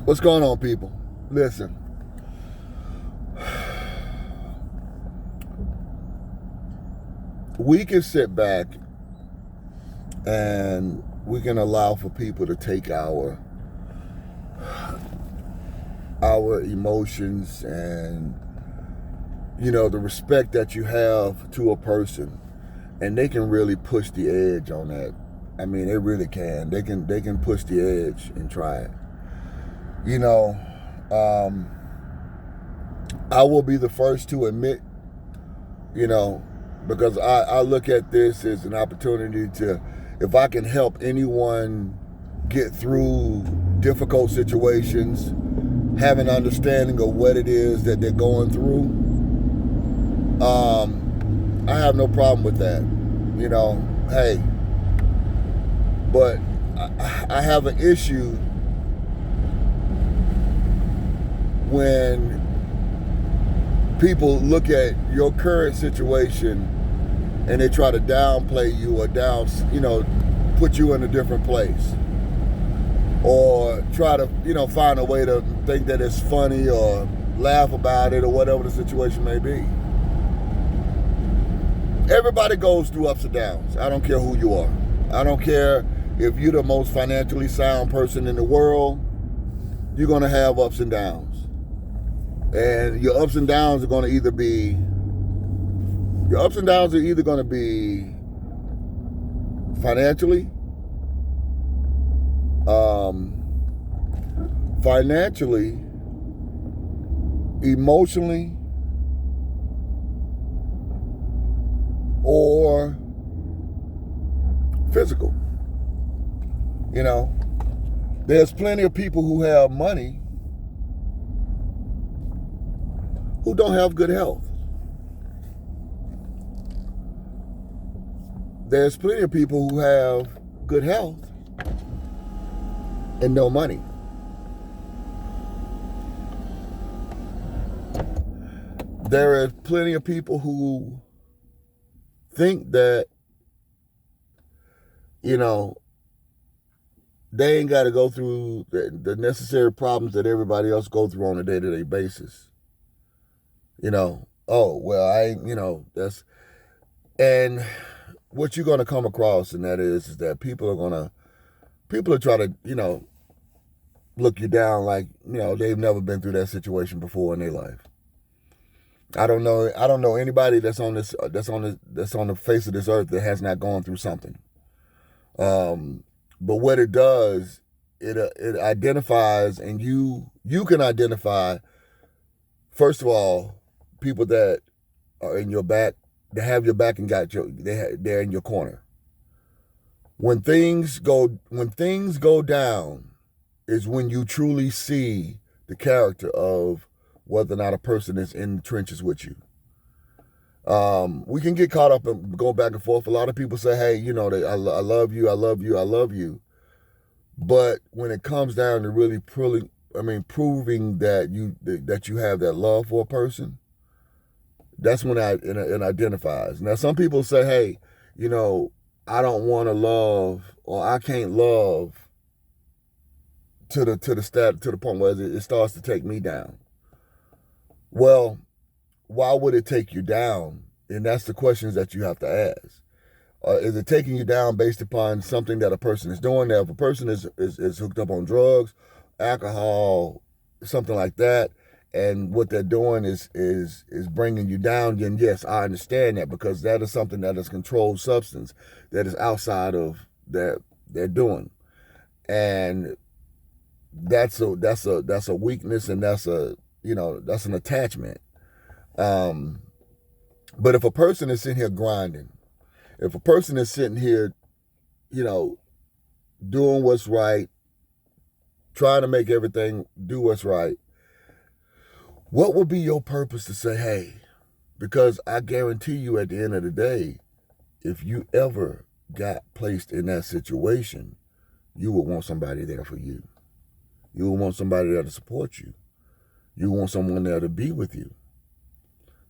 What's going on, people? Listen, we can sit back and we can allow for people to take our emotions and the respect that you have to a person, and they can really push the edge on that. I mean, they really can. They can push the edge and try it. Um, I will be the first to admit, because I look at this as an opportunity to, if I can help anyone get through difficult situations, have an understanding of what it is that they're going through, I have no problem with that. Hey, but I have an issue when people look at your current situation and they try to downplay you or put you in a different place, or try to, find a way to think that it's funny or laugh about it or whatever the situation may be. Everybody goes through ups and downs. I don't care who you are. I don't care if you're the most financially sound person in the world. You're going to have ups and downs. And your ups and downs are going to either be financially, emotionally, or physical. There's plenty of people who have money who don't have good health. There's plenty of people who have good health and no money. There are plenty of people who think that, they ain't got to go through the necessary problems that everybody else go through on a day-to-day basis. Oh, well, that's, and what you're going to come across, and that is that people are trying to, look you down like, they've never been through that situation before in their life. I don't know anybody that's on the face of this earth that has not gone through something. But what it does, it identifies, and you can identify, first of all, people that are in your back, that have your back and they're in your corner. When things go down is when you truly see the character of whether or not a person is in the trenches with you. We can get caught up and go back and forth. A lot of people say, hey, I love you, I love you, I love you. But when it comes down to really proving that you have that love for a person, that's when it identifies. Now, some people say, hey, I don't want to love, or I can't love to the point where it starts to take me down. Well, why would it take you down? And that's the questions that you have to ask. Is it taking you down based upon something that a person is doing? Now, if a person is hooked up on drugs, alcohol, something like that, and what they're doing is bringing you down, then yes, I understand that, because that is something that is controlled substance that is outside of that they're doing, and that's a weakness, and that's an attachment. But if a person is sitting here grinding, if a person is sitting here, doing what's right, trying to make everything do what's right, what would be your purpose to say, hey, because I guarantee you at the end of the day, if you ever got placed in that situation, you would want somebody there for you. You would want somebody there to support you. You want someone there to be with you.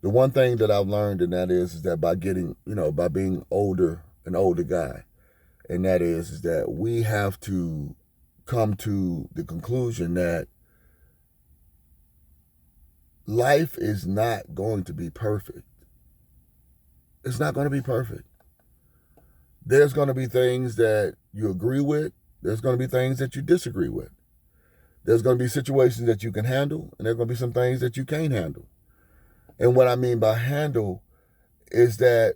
The one thing that I've learned, and that is that by being older, an older guy, and that is that we have to come to the conclusion that life is not going to be perfect. It's not going to be perfect. There's going to be things that you agree with. There's going to be things that you disagree with. There's going to be situations that you can handle, and there's going to be some things that you can't handle. And what I mean by handle is that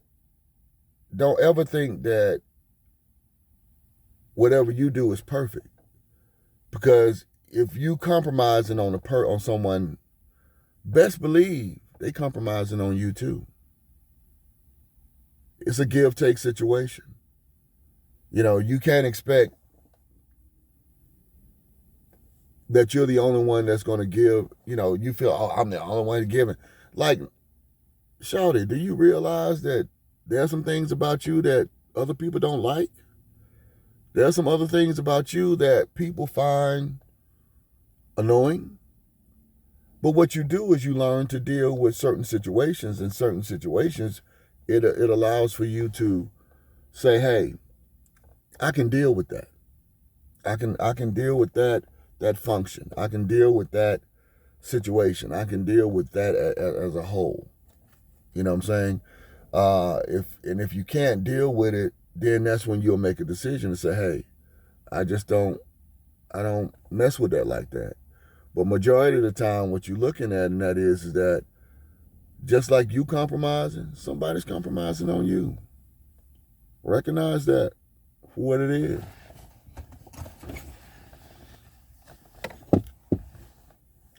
don't ever think that whatever you do is perfect. Because if you compromising on someone, best believe they compromising on you too. It's a give-take situation. You can't expect that you're the only one that's going to give. You feel, oh, I'm the only one giving. Like, shawty, do you realize that there are some things about you that other people don't like? There are some other things about you that people find annoying. But what you do is you learn to deal with certain situations. In certain situations, it allows for you to say, hey, I can deal with that. I can deal with that function. I can deal with that situation. I can deal with that as a whole. You know what I'm saying? If you can't deal with it, then that's when you'll make a decision and say, hey, I don't mess with that like that. But majority of the time, what you're looking at, and that is that just like you compromising, somebody's compromising on you. Recognize that for what it is.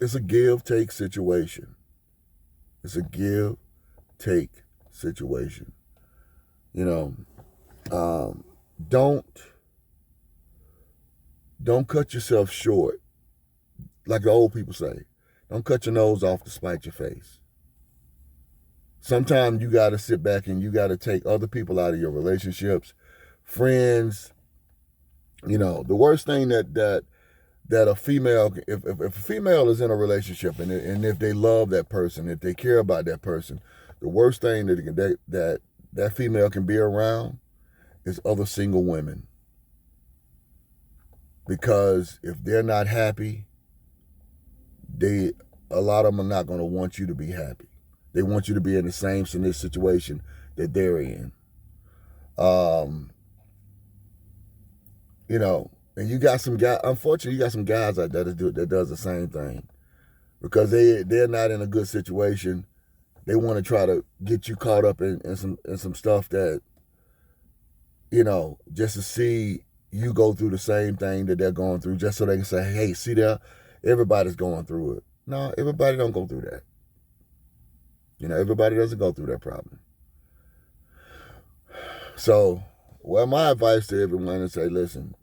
It's a give-take situation. It's a give-take situation. Don't cut yourself short. Like the old people say, don't cut your nose off to spite your face. Sometimes you got to sit back and you got to take other people out of your relationships, friends. The worst thing that a female, if a female is in a relationship and if they love that person, if they care about that person, the worst thing that female can be around is other single women. Because if they're not happy, a lot of them are not going to want you to be happy. They want you to be in the same situation that they're in. And you got some guys, unfortunately, you got some guys out there that does the same thing. Because they're not in a good situation. They want to try to get you caught up in some stuff that, just to see you go through the same thing that they're going through, just so they can say, hey, see there, everybody's going through it. No, everybody don't go through that. Everybody doesn't go through that problem. So, my advice to everyone is say, listen,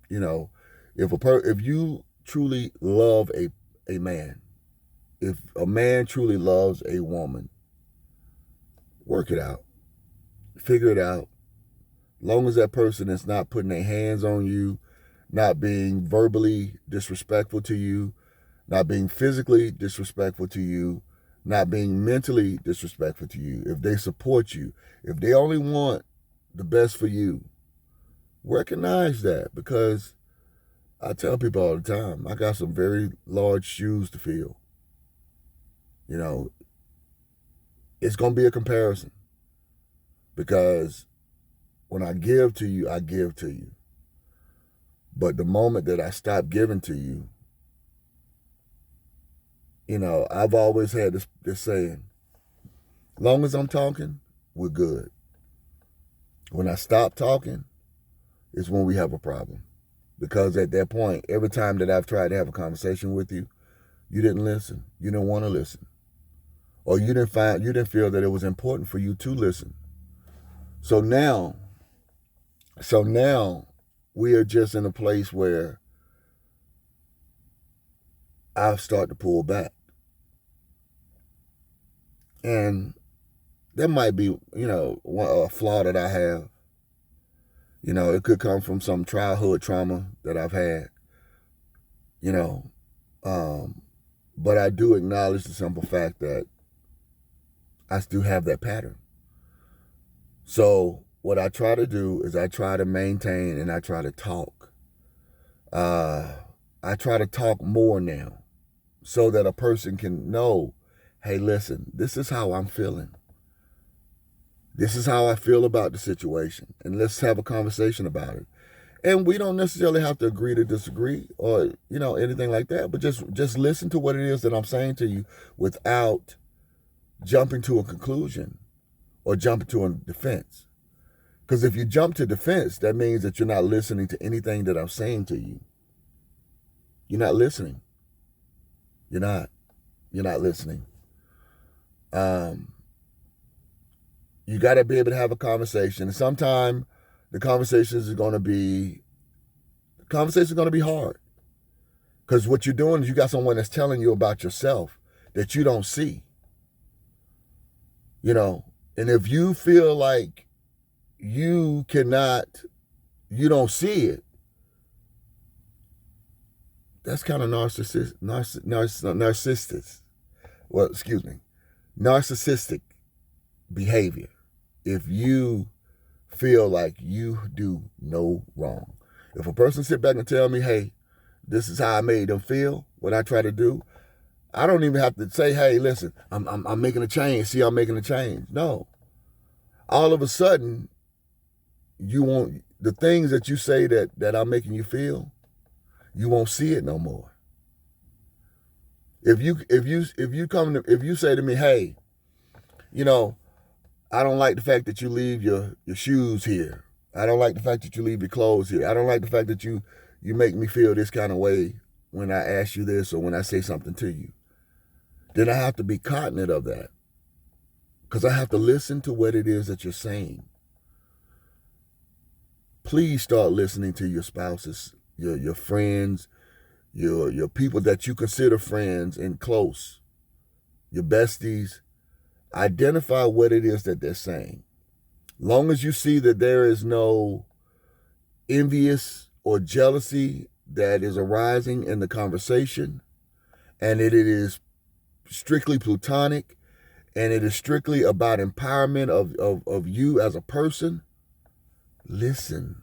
if you truly love a man, if a man truly loves a woman, work it out. Figure it out. Long as that person is not putting their hands on you, not being verbally disrespectful to you, not being physically disrespectful to you, not being mentally disrespectful to you, if they support you, if they only want the best for you, recognize that. Because I tell people all the time, I got some very large shoes to fill. It's going to be a comparison. Because when I give to you, I give to you. But the moment that I stop giving to you, I've always had this saying, long as I'm talking, we're good. When I stop talking, is when we have a problem. Because at that point, every time that I've tried to have a conversation with you, you didn't listen. You didn't want to listen. Or you didn't feel that it was important for you to listen. So now we are just in a place where I've started to pull back. And that might be, a flaw that I have. It could come from some childhood trauma that I've had. But I do acknowledge the simple fact that I still have that pattern. So what I try to do is I try to maintain and I try to talk. I try to talk more now so that a person can know hey, listen, this is how I'm feeling. This is how I feel about the situation. And let's have a conversation about it. And we don't necessarily have to agree to disagree or, anything like that. But just listen to what it is that I'm saying to you without jumping to a conclusion or jumping to a defense. Because if you jump to defense, that means that you're not listening to anything that I'm saying to you. You're not listening. You're not listening. You got to be able to have a conversation. And sometimes the conversation is going to be hard. Because what you're doing is you got someone that's telling you about yourself that you don't see. And if you feel like you don't see it, that's kind of narcissistic. Narcissistic behavior. If you feel like you do no wrong. If a person sit back and tell me, hey, this is how I made them feel, what I try to do, I don't even have to say, hey, listen, I'm making a change. See, I'm making a change. No. All of a sudden, you won't, the things that you say that I'm making you feel, you won't see it no more. If you say to me, hey, I don't like the fact that you leave your shoes here. I don't like the fact that you leave your clothes here. I don't like the fact that you make me feel this kind of way when I ask you this or when I say something to you. Then I have to be cognizant of that. Because I have to listen to what it is that you're saying. Please start listening to your spouses, your friends, your people that you consider friends and close, your besties. Identify what it is that they're saying. Long as you see that there is no envious or jealousy that is arising in the conversation, and it is strictly platonic, and it is strictly about empowerment of you as a person, listen.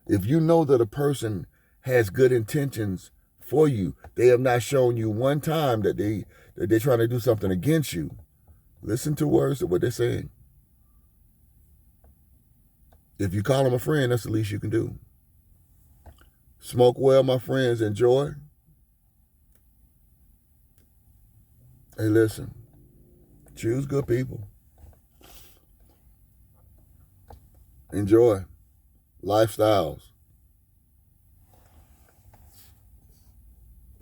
If you know that a person has good intentions for you, they have not shown you one time that they're trying to do something against you, listen to words of what they're saying. If you call them a friend, that's the least you can do. Smoke well, my friends. Enjoy. Hey, listen. Choose good people. Enjoy. Lifestyles.